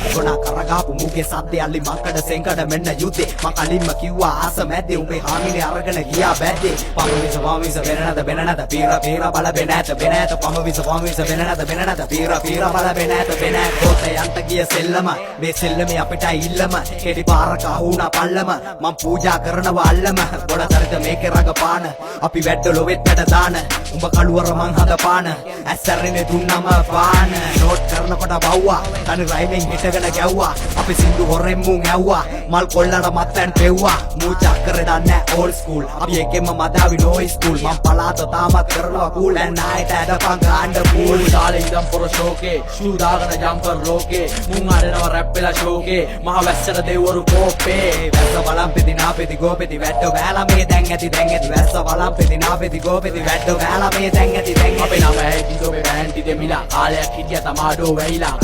ගොඩා කරගාපු මුගේ සද්දේ අලි මංකඩ සෙන්කඩ මෙන්න යුද්ධේ මං කලින්ම කිව්වා ආස මැද්දේ උඹේ හාමිනේ අරගෙන ගියා බැද්දේ පමවිස වෙනනද පීර බල බෙනෑත පමවිස වෙනනද පීර බල බෙනෑත කොතේ යන්ට ගිය සෙල්ලම මේ සෙල්ලමේ අපිටයි ඉල්ලම කෙඩි පාරක අහුණා පල්ලම මං පූජා කරනවා අල්ලම ගොඩ තරද මේකේ රගපාන අපි වැඩ ලොවෙත් වැඩ දාන උඹ කළුවර මං හදපාන ඇස්සරිනේ දුන්නම පාන නෝට් කරනකොට බව්වා තනි රයිමෙන් හිටගෙන ගැව්වා අපි සින්දු හොරෙන් මුන් ඇව්වා මල් කොල්ලට මත්තන් පෙව්වා මූචා කරේ දන්නේ ඕල්ඩ් ස්කූල් අපි එකෙන්ම මදාවි නෝ ස්කූල් මං පලාත තාමත් කරනවා කූල් ඇන් නයිට් ඇඩපන් ගාන්න පූල් තාලේ ඉඳන් පොර ෂෝකේ ෂූ දාගෙන ජම්පර් රෝකේ මුන් අරනවා රැප් වෙලා ෂෝකේ මහ වැස්සට දෙවරු කෝපේ වැස්ස බලම් පෙති නාපෙති ගෝපෙති වැට්ට වැලා මේ දැන් ඇති වැස්ස බලම් පෙති නාපෙති ගෝපෙති වැට්ට වැලා මේ දැන් ඇති අපේ නම ඇයි කිදෝ මේ බෑන්ටි දෙමිලා කාලයක් හිටිය තමාඩෝ වෙයිලා